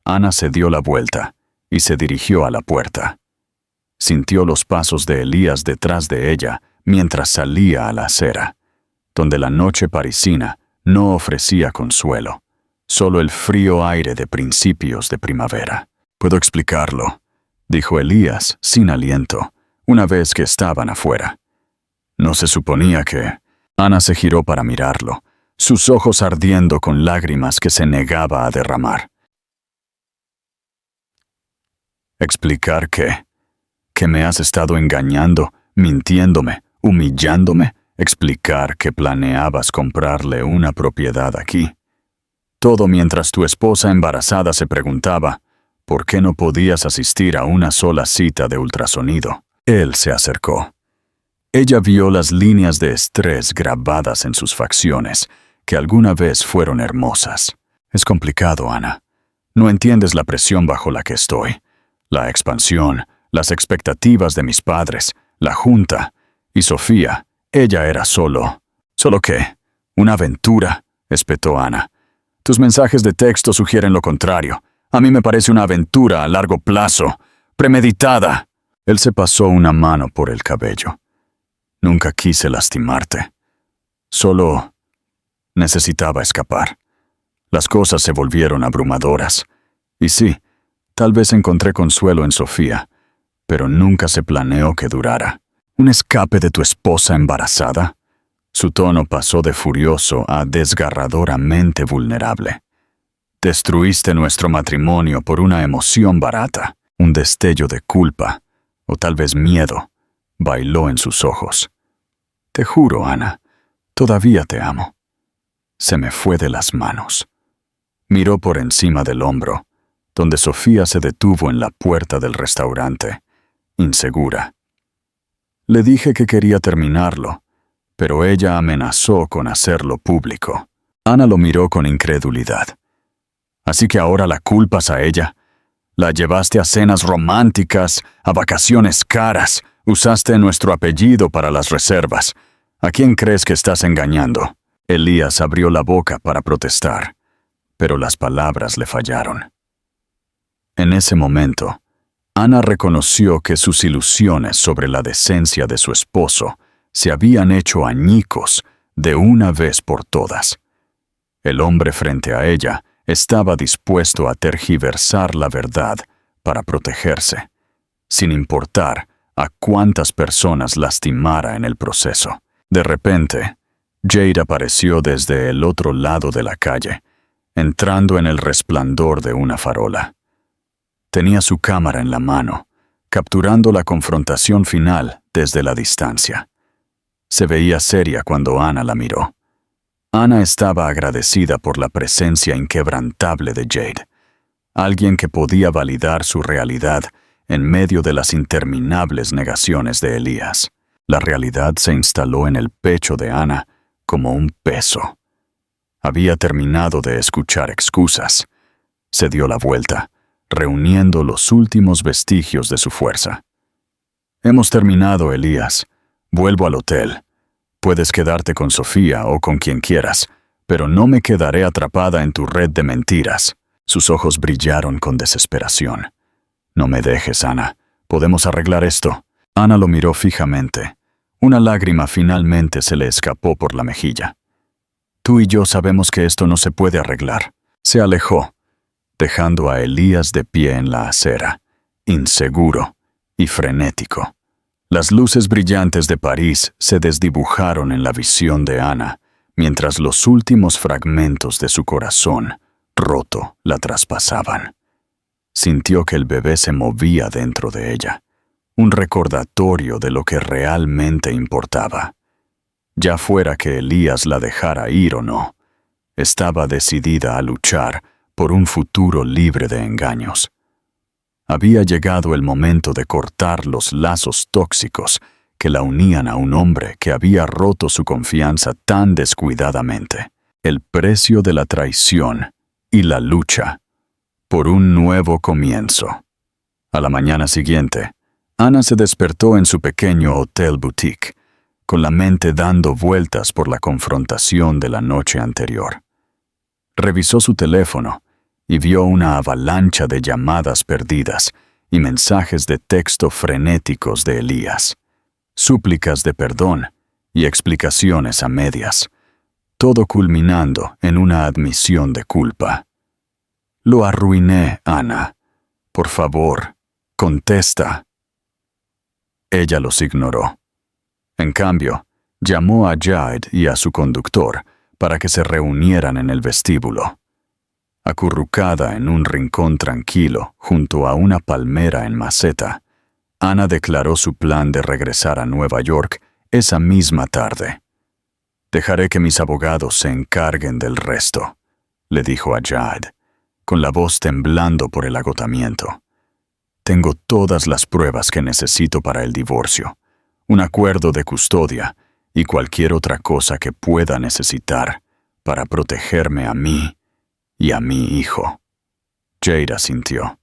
Ana se dio la vuelta y se dirigió a la puerta. Sintió los pasos de Elías detrás de ella mientras salía a la acera, donde la noche parisina no ofrecía consuelo, solo el frío aire de principios de primavera. «Puedo explicarlo», dijo Elías sin aliento, una vez que estaban afuera. «No se suponía que...» Ana se giró para mirarlo, sus ojos ardiendo con lágrimas que se negaba a derramar. «¿Explicar qué? ¿Que me has estado engañando, mintiéndome, humillándome? ¿Explicar que planeabas comprarle una propiedad aquí? Todo mientras tu esposa embarazada se preguntaba ¿por qué no podías asistir a una sola cita de ultrasonido?» Él se acercó. Ella vio las líneas de estrés grabadas en sus facciones, que alguna vez fueron hermosas. «Es complicado, Ana. No entiendes la presión bajo la que estoy. La expansión, las expectativas de mis padres, la junta. Y Sofía, ella era solo... ¿Solo qué? ¿Una aventura?», espetó Ana. «Tus mensajes de texto sugieren lo contrario. A mí me parece una aventura a largo plazo, premeditada». Él se pasó una mano por el cabello. «Nunca quise lastimarte. Solo necesitaba escapar. Las cosas se volvieron abrumadoras. Y sí, tal vez encontré consuelo en Sofía, pero nunca se planeó que durara». «¿Un escape de tu esposa embarazada?» Su tono pasó de furioso a desgarradoramente vulnerable. «Destruiste nuestro matrimonio por una emoción barata». Un destello de culpa, o tal vez miedo, bailó en sus ojos. «Te juro, Ana, todavía te amo». Se me fue de las manos. Miró por encima del hombro, donde Sofía se detuvo en la puerta del restaurante, insegura. Le dije que quería terminarlo, pero ella amenazó con hacerlo público. Ana lo miró con incredulidad. «¿Así que ahora la culpas a ella? La llevaste a cenas románticas, a vacaciones caras, usaste nuestro apellido para las reservas. ¿A quién crees que estás engañando?» Elías abrió la boca para protestar, pero las palabras le fallaron. En ese momento, Ana reconoció que sus ilusiones sobre la decencia de su esposo se habían hecho añicos de una vez por todas. El hombre frente a ella estaba dispuesto a tergiversar la verdad para protegerse, sin importar a cuántas personas lastimara en el proceso. De repente, Jade apareció desde el otro lado de la calle, entrando en el resplandor de una farola. Tenía su cámara en la mano, capturando la confrontación final desde la distancia. Se veía seria cuando Ana la miró. Ana estaba agradecida por la presencia inquebrantable de Jade. alguien que podía validar su realidad en medio de las interminables negaciones de Elías. La realidad se instaló en el pecho de Ana como un peso. Había terminado de escuchar excusas. Se dio la vuelta, reuniendo los últimos vestigios de su fuerza. Hemos terminado, Elías. Vuelvo al hotel. Puedes quedarte con Sofía o con quien quieras, pero no me quedaré atrapada en tu red de mentiras. Sus ojos brillaron con desesperación. No me dejes, Ana. ¿Podemos arreglar esto? Ana lo miró fijamente. Una lágrima finalmente se le escapó por la mejilla. Tú y yo sabemos que esto no se puede arreglar. Se alejó, dejando a Elías de pie en la acera, inseguro y frenético. Las luces brillantes de París se desdibujaron en la visión de Ana, mientras los últimos fragmentos de su corazón, roto, la traspasaban. Sintió que el bebé se movía dentro de ella, un recordatorio de lo que realmente importaba. Ya fuera que Elías la dejara ir o no, estaba decidida a luchar por un futuro libre de engaños. Había llegado el momento de cortar los lazos tóxicos que la unían a un hombre que había roto su confianza tan descuidadamente. El precio de la traición y la lucha por un nuevo comienzo. A la mañana siguiente, Ana se despertó en su pequeño hotel boutique, con la mente dando vueltas por la confrontación de la noche anterior. Revisó su teléfono y vio una avalancha de llamadas perdidas y mensajes de texto frenéticos de Elías, súplicas de perdón y explicaciones a medias, todo culminando en una admisión de culpa. Lo arruiné, Ana. Por favor, contesta. Ella los ignoró. En cambio, llamó a Jade y a su conductor para que se reunieran en el vestíbulo. Acurrucada en un rincón tranquilo junto a una palmera en maceta, Ana declaró su plan de regresar a Nueva York esa misma tarde. «Dejaré que mis abogados se encarguen del resto», le dijo a Jade, con la voz temblando por el agotamiento. «Tengo todas las pruebas que necesito para el divorcio, un acuerdo de custodia y cualquier otra cosa que pueda necesitar para protegerme a mí y a mi hijo». Jade asintió.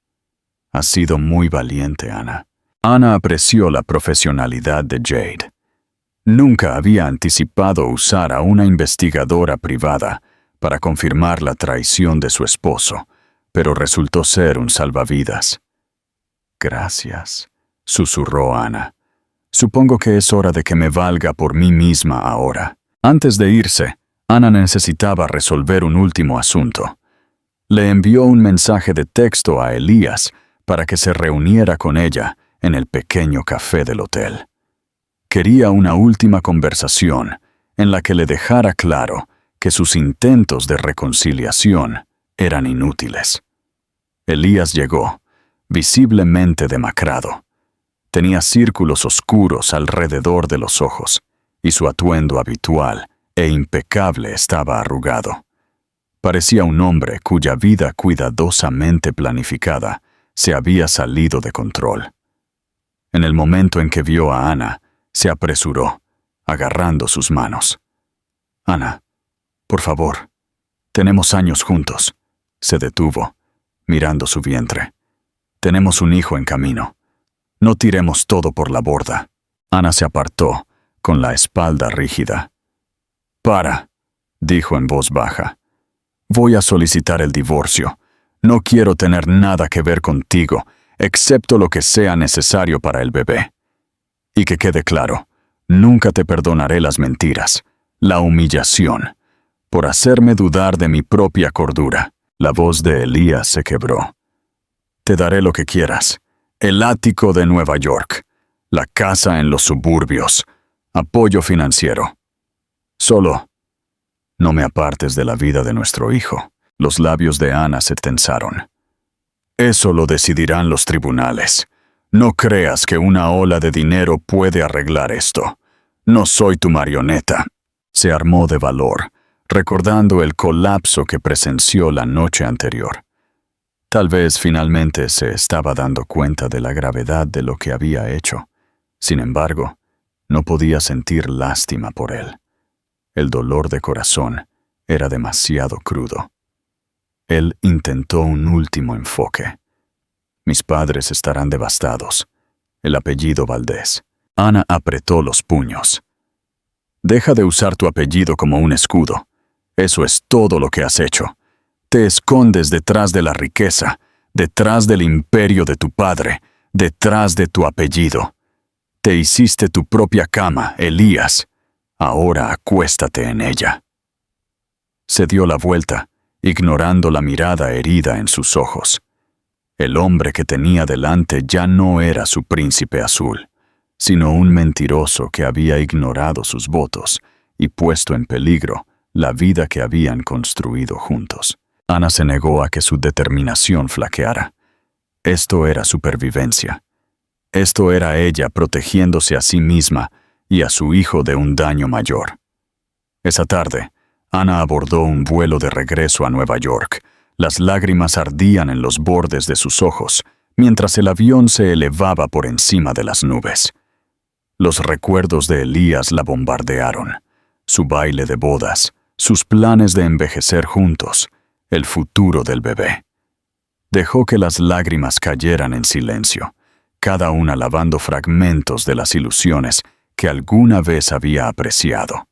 «Has sido muy valiente, Ana». Ana apreció la profesionalidad de Jade. Nunca había anticipado usar a una investigadora privada para confirmar la traición de su esposo, pero resultó ser un salvavidas. «Gracias», susurró Ana. «Supongo que es hora de que me valga por mí misma ahora». Antes de irse, Ana necesitaba resolver un último asunto. Le envió un mensaje de texto a Elías para que se reuniera con ella en el pequeño café del hotel. Quería una última conversación en la que le dejara claro que sus intentos de reconciliación eran inútiles. Elías llegó, visiblemente demacrado. Tenía círculos oscuros alrededor de los ojos, y su atuendo habitual e impecable estaba arrugado. Parecía un hombre cuya vida cuidadosamente planificada se había salido de control. En el momento en que vio a Ana, se apresuró, agarrando sus manos. «Ana, por favor, tenemos años juntos». Se detuvo, mirando su vientre. «Tenemos un hijo en camino. No tiremos todo por la borda». Ana se apartó, con la espalda rígida. «Para», dijo en voz baja. «Voy a solicitar el divorcio. No quiero tener nada que ver contigo, excepto lo que sea necesario para el bebé. Y que quede claro, nunca te perdonaré las mentiras, la humillación, por hacerme dudar de mi propia cordura». La voz de Elías se quebró. «Te daré lo que quieras. El ático de Nueva York, la casa en los suburbios, apoyo financiero. Solo, no me apartes de la vida de nuestro hijo». Los labios de Ana se tensaron. «Eso lo decidirán los tribunales. No creas que una ola de dinero puede arreglar esto. No soy tu marioneta». Se armó de valor, recordando el colapso que presenció la noche anterior. Tal vez finalmente se estaba dando cuenta de la gravedad de lo que había hecho. Sin embargo, no podía sentir lástima por él. El dolor de corazón era demasiado crudo. Él intentó un último enfoque. Mis padres estarán devastados. El apellido Valdés. Ana apretó los puños. Deja de usar tu apellido como un escudo. Eso es todo lo que has hecho. Te escondes detrás de la riqueza, detrás del imperio de tu padre, detrás de tu apellido. Te hiciste tu propia cama, Elías. Ahora acuéstate en ella. Se dio la vuelta, ignorando la mirada herida en sus ojos. El hombre que tenía delante ya no era su príncipe azul, sino un mentiroso que había ignorado sus votos y puesto en peligro la vida que habían construido juntos. Ana se negó a que su determinación flaqueara. Esto era supervivencia. Esto era ella protegiéndose a sí misma y a su hijo de un daño mayor. Esa tarde, Ana abordó un vuelo de regreso a Nueva York. Las lágrimas ardían en los bordes de sus ojos, mientras el avión se elevaba por encima de las nubes. Los recuerdos de Elías la bombardearon. Su baile de bodas, sus planes de envejecer juntos, el futuro del bebé. Dejó que las lágrimas cayeran en silencio, cada una lavando fragmentos de las ilusiones que alguna vez había apreciado.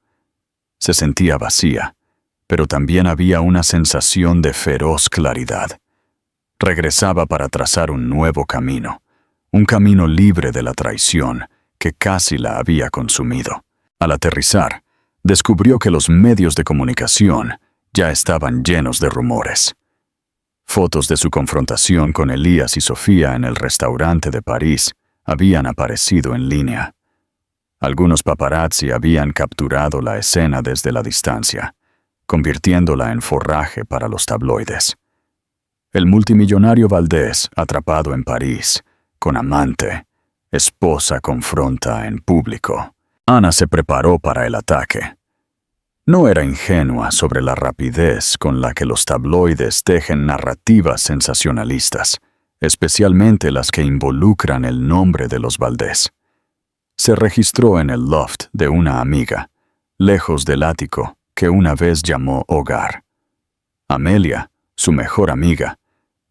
Se sentía vacía, pero también había una sensación de feroz claridad. Regresaba para trazar un nuevo camino, un camino libre de la traición que casi la había consumido. Al aterrizar, descubrió que los medios de comunicación ya estaban llenos de rumores. Fotos de su confrontación con Elías y Sofía en el restaurante de París habían aparecido en línea. Algunos paparazzi habían capturado la escena desde la distancia, convirtiéndola en forraje para los tabloides. El multimillonario Valdés, atrapado en París, con amante, esposa confronta en público. Ana se preparó para el ataque. No era ingenua sobre la rapidez con la que los tabloides tejen narrativas sensacionalistas, especialmente las que involucran el nombre de los Valdés. Se registró en el loft de una amiga, lejos del ático que una vez llamó hogar. Amelia, su mejor amiga,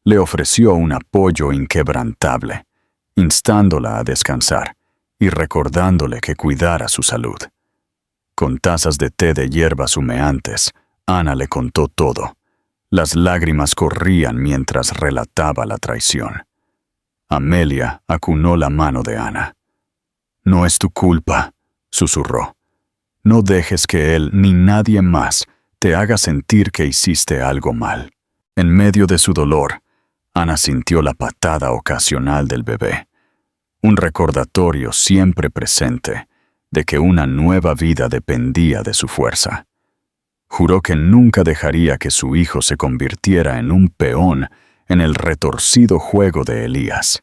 le ofreció un apoyo inquebrantable, instándola a descansar y recordándole que cuidara su salud. Con tazas de té de hierbas humeantes, Ana le contó todo. Las lágrimas corrían mientras relataba la traición. Amelia acunó la mano de Ana. «No es tu culpa», susurró. «No dejes que él ni nadie más te haga sentir que hiciste algo mal». En medio de su dolor, Ana sintió la patada ocasional del bebé, un recordatorio siempre presente de que una nueva vida dependía de su fuerza. Juró que nunca dejaría que su hijo se convirtiera en un peón en el retorcido juego de Elías.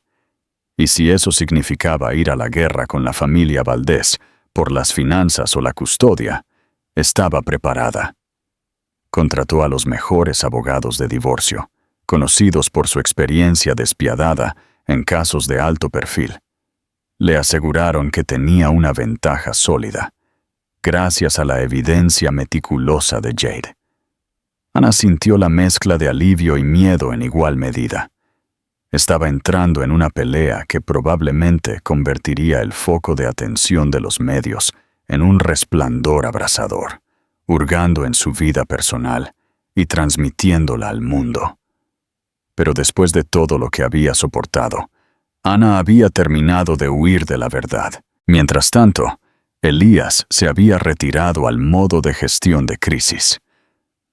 Y si eso significaba ir a la guerra con la familia Valdés por las finanzas o la custodia, estaba preparada. Contrató a los mejores abogados de divorcio, conocidos por su experiencia despiadada en casos de alto perfil. Le aseguraron que tenía una ventaja sólida, gracias a la evidencia meticulosa de Jade. Ana sintió la mezcla de alivio y miedo en igual medida. Estaba entrando en una pelea que probablemente convertiría el foco de atención de los medios en un resplandor abrasador, hurgando en su vida personal y transmitiéndola al mundo. Pero después de todo lo que había soportado, Ana había terminado de huir de la verdad. Mientras tanto, Elías se había retirado al modo de gestión de crisis.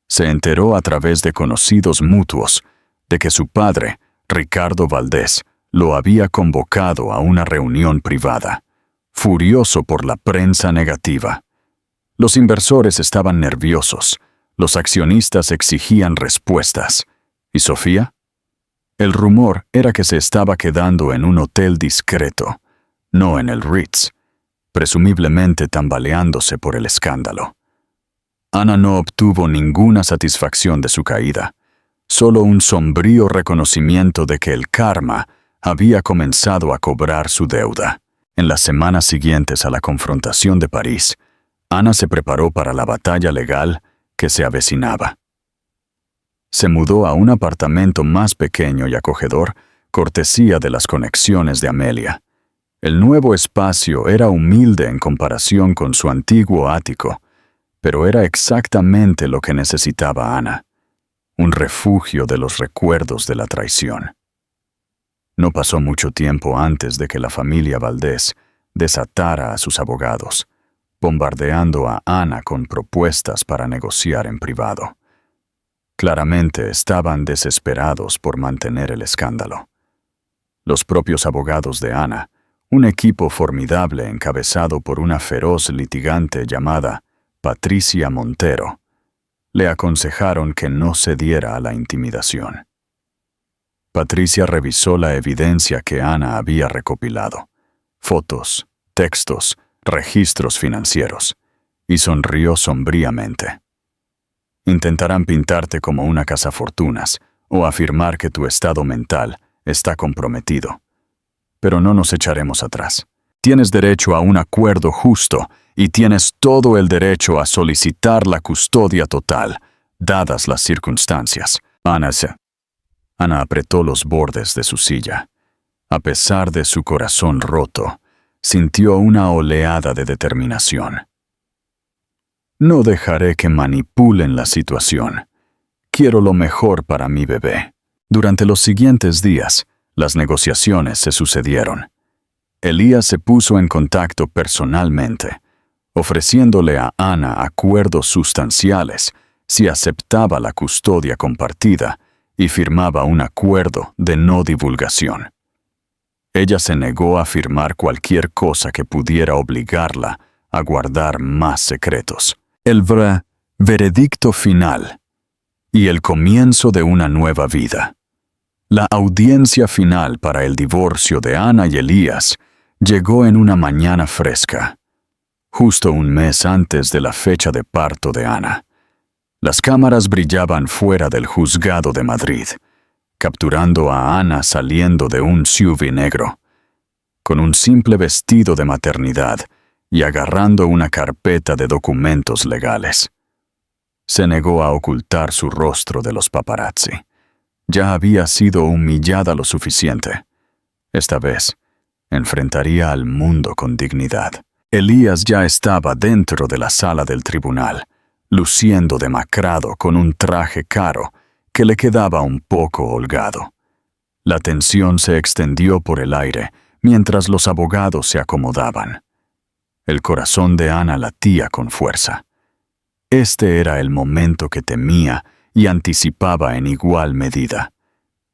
Se enteró a través de conocidos mutuos de que su padre, Ricardo Valdés, lo había convocado a una reunión privada, furioso por la prensa negativa. Los inversores estaban nerviosos, los accionistas exigían respuestas. ¿Y Sofía? El rumor era que se estaba quedando en un hotel discreto, no en el Ritz, presumiblemente tambaleándose por el escándalo. Ana no obtuvo ninguna satisfacción de su caída. solo un sombrío reconocimiento de que el karma había comenzado a cobrar su deuda. En las semanas siguientes a la confrontación de París, Ana se preparó para la batalla legal que se avecinaba. Se mudó a un apartamento más pequeño y acogedor, cortesía de las conexiones de Amelia. El nuevo espacio era humilde en comparación con su antiguo ático, pero era exactamente lo que necesitaba Ana, un refugio de los recuerdos de la traición. No pasó mucho tiempo antes de que la familia Valdés desatara a sus abogados, bombardeando a Ana con propuestas para negociar en privado. Claramente estaban desesperados por mantener el escándalo. Los propios abogados de Ana, un equipo formidable encabezado por una feroz litigante llamada Patricia Montero, le aconsejaron que no cediera a la intimidación. Patricia revisó la evidencia que Ana había recopilado, fotos, textos, registros financieros, y sonrió sombríamente. Intentarán pintarte como una cazafortunas o afirmar que tu estado mental está comprometido. Pero no nos echaremos atrás. Tienes derecho a un acuerdo justo y tienes todo el derecho a solicitar la custodia total, dadas las circunstancias. Ana apretó los bordes de su silla. A pesar de su corazón roto, sintió una oleada de determinación. No dejaré que manipulen la situación. Quiero lo mejor para mi bebé. Durante los siguientes días, las negociaciones se sucedieron. Elías se puso en contacto personalmente, ofreciéndole a Ana acuerdos sustanciales si aceptaba la custodia compartida y firmaba un acuerdo de no divulgación. Ella se negó a firmar cualquier cosa que pudiera obligarla a guardar más secretos. El veredicto final y el comienzo de una nueva vida. La audiencia final para el divorcio de Ana y Elías llegó en una mañana fresca, justo un mes antes de la fecha de parto de Ana. Las cámaras brillaban fuera del juzgado de Madrid, capturando a Ana saliendo de un SUV negro, con un simple vestido de maternidad y agarrando una carpeta de documentos legales. Se negó a ocultar su rostro de los paparazzi. Ya había sido humillada lo suficiente. Esta vez, enfrentaría al mundo con dignidad. Elías ya estaba dentro de la sala del tribunal, luciendo demacrado con un traje caro que le quedaba un poco holgado. La tensión se extendió por el aire mientras los abogados se acomodaban. El corazón de Ana latía con fuerza. Este era el momento que temía y anticipaba en igual medida,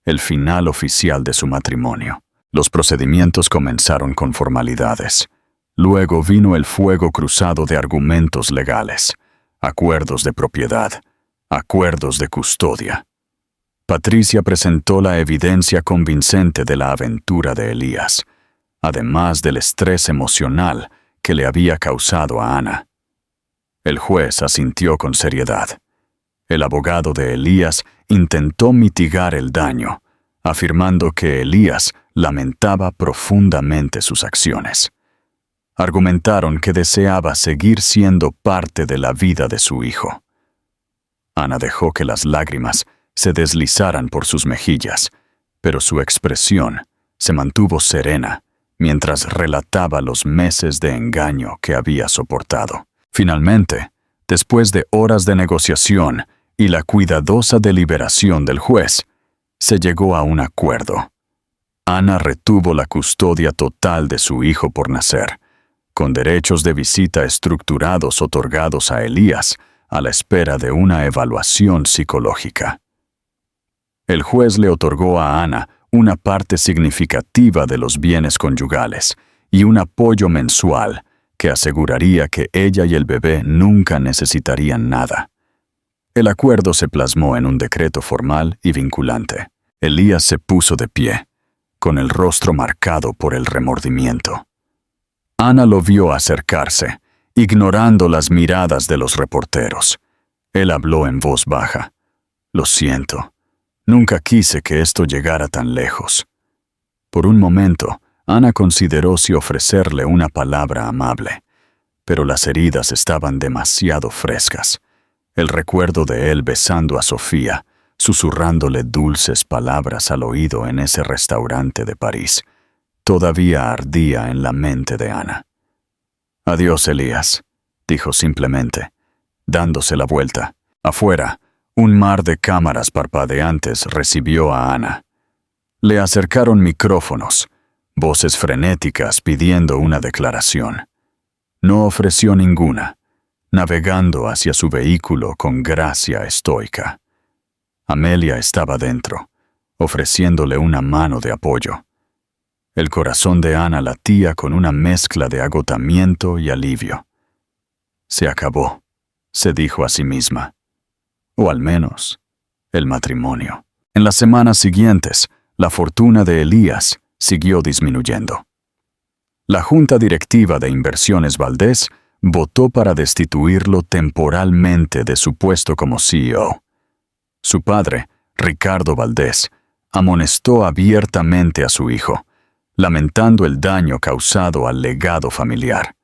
el final oficial de su matrimonio. Los procedimientos comenzaron con formalidades. Luego vino el fuego cruzado de argumentos legales, acuerdos de propiedad, acuerdos de custodia. Patricia presentó la evidencia convincente de la aventura de Elías, además del estrés emocional que le había causado a Ana. El juez asintió con seriedad. El abogado de Elías intentó mitigar el daño, afirmando que Elías lamentaba profundamente sus acciones. Argumentaron que deseaba seguir siendo parte de la vida de su hijo. Ana dejó que las lágrimas se deslizaran por sus mejillas, pero su expresión se mantuvo serena mientras relataba los meses de engaño que había soportado. Finalmente, después de horas de negociación y la cuidadosa deliberación del juez, se llegó a un acuerdo. Ana retuvo la custodia total de su hijo por nacer, con derechos de visita estructurados otorgados a Elías a la espera de una evaluación psicológica. El juez le otorgó a Ana una parte significativa de los bienes conyugales y un apoyo mensual que aseguraría que ella y el bebé nunca necesitarían nada. El acuerdo se plasmó en un decreto formal y vinculante. Elías se puso de pie, con el rostro marcado por el remordimiento. Ana lo vio acercarse, ignorando las miradas de los reporteros. Él habló en voz baja. «Lo siento. Nunca quise que esto llegara tan lejos. Por un momento, Ana consideró si ofrecerle una palabra amable, pero las heridas estaban demasiado frescas. El recuerdo de él besando a Sofía, susurrándole dulces palabras al oído en ese restaurante de París, todavía ardía en la mente de Ana. «Adiós, Elías», dijo simplemente, dándose la vuelta. Afuera, un mar de cámaras parpadeantes recibió a Ana. Le acercaron micrófonos, voces frenéticas pidiendo una declaración. No ofreció ninguna, navegando hacia su vehículo con gracia estoica. Amelia estaba dentro, ofreciéndole una mano de apoyo. El corazón de Ana latía con una mezcla de agotamiento y alivio. Se acabó, se dijo a sí misma. O al menos, el matrimonio. En las semanas siguientes, la fortuna de Elías siguió disminuyendo. La Junta Directiva de Inversiones Valdés votó para destituirlo temporalmente de su puesto como CEO. Su padre, Ricardo Valdés, amonestó abiertamente a su hijo, lamentando el daño causado al legado familiar.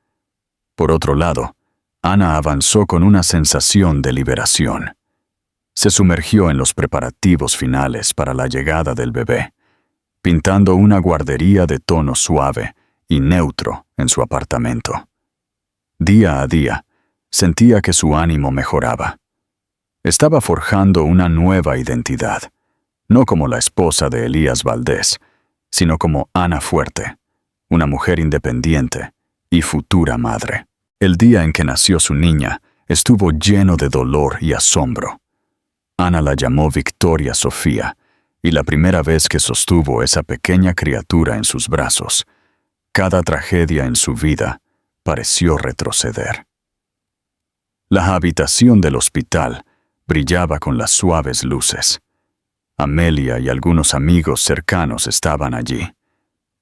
Por otro lado, Ana avanzó con una sensación de liberación. Se sumergió en los preparativos finales para la llegada del bebé, pintando una guardería de tono suave y neutro en su apartamento. Día a día, sentía que su ánimo mejoraba. Estaba forjando una nueva identidad, no como la esposa de Elías Valdés, sino como Ana Fuerte, una mujer independiente y futura madre. El día en que nació su niña estuvo lleno de dolor y asombro. Ana la llamó Victoria Sofía, y la primera vez que sostuvo esa pequeña criatura en sus brazos, cada tragedia en su vida pareció retroceder. La habitación del hospital brillaba con las suaves luces. Amelia y algunos amigos cercanos estaban allí,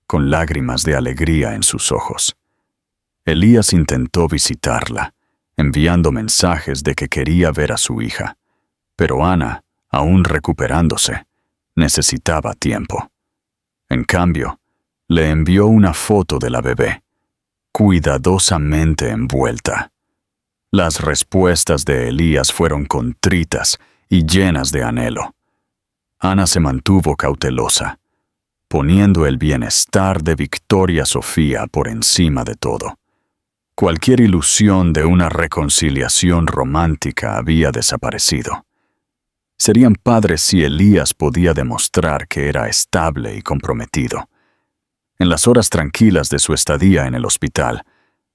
con lágrimas de alegría en sus ojos. Elías intentó visitarla, enviando mensajes de que quería ver a su hija, pero Ana, aún recuperándose, necesitaba tiempo. En cambio, le envió una foto de la bebé, cuidadosamente envuelta. Las respuestas de Elías fueron contritas y llenas de anhelo. Ana se mantuvo cautelosa, poniendo el bienestar de Victoria Sofía por encima de todo. Cualquier ilusión de una reconciliación romántica había desaparecido. Serían padres si Elías podía demostrar que era estable y comprometido. En las horas tranquilas de su estadía en el hospital,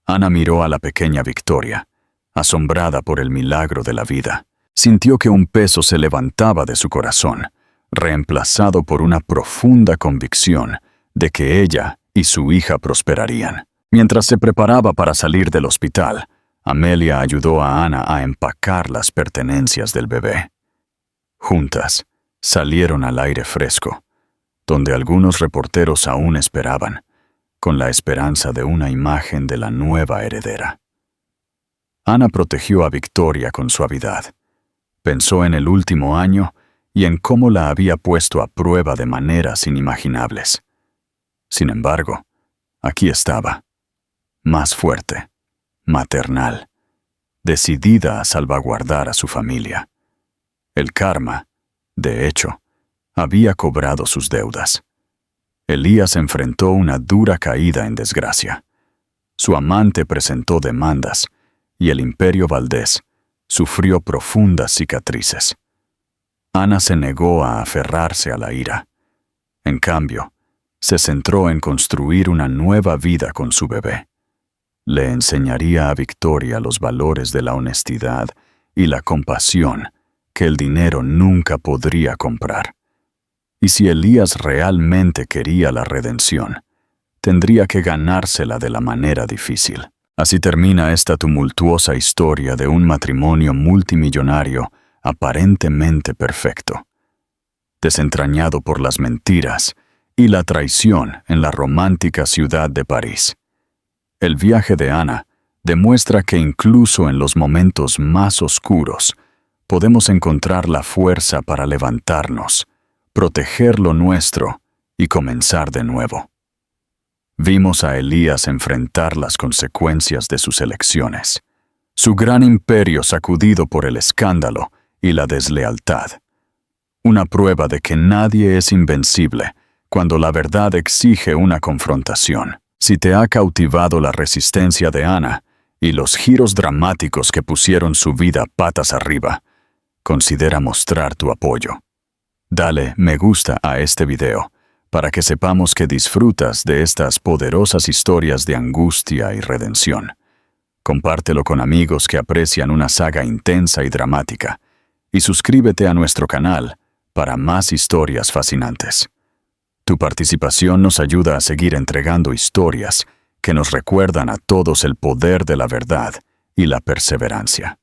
Ana miró a la pequeña Victoria, asombrada por el milagro de la vida. Sintió que un peso se levantaba de su corazón, reemplazado por una profunda convicción de que ella y su hija prosperarían. Mientras se preparaba para salir del hospital, Amelia ayudó a Ana a empacar las pertenencias del bebé. Juntas, salieron al aire fresco, donde algunos reporteros aún esperaban, con la esperanza de una imagen de la nueva heredera. Ana protegió a Victoria con suavidad. Pensó en el último año y en cómo la había puesto a prueba de maneras inimaginables. Sin embargo, aquí estaba, más fuerte, maternal, decidida a salvaguardar a su familia. El karma, de hecho, había cobrado sus deudas. Elías enfrentó una dura caída en desgracia. Su amante presentó demandas y el imperio Valdés sufrió profundas cicatrices. Ana se negó a aferrarse a la ira. En cambio, se centró en construir una nueva vida con su bebé. Le enseñaría a Victoria los valores de la honestidad y la compasión que el dinero nunca podría comprar. Y si Elías realmente quería la redención, tendría que ganársela de la manera difícil. Así termina esta tumultuosa historia de un matrimonio multimillonario aparentemente perfecto, desentrañado por las mentiras y la traición en la romántica ciudad de París. El viaje de Ana demuestra que incluso en los momentos más oscuros podemos encontrar la fuerza para levantarnos proteger lo nuestro y comenzar de nuevo. Vimos a Elías enfrentar las consecuencias de sus elecciones, su gran imperio sacudido por el escándalo y la deslealtad. Una prueba de que nadie es invencible cuando la verdad exige una confrontación. Si te ha cautivado la resistencia de Ana y los giros dramáticos que pusieron su vida patas arriba, considera mostrar tu apoyo. Dale me gusta a este video para que sepamos que disfrutas de estas poderosas historias de angustia y redención. Compártelo con amigos que aprecian una saga intensa y dramática, y suscríbete a nuestro canal para más historias fascinantes. Tu participación nos ayuda a seguir entregando historias que nos recuerdan a todos el poder de la verdad y la perseverancia.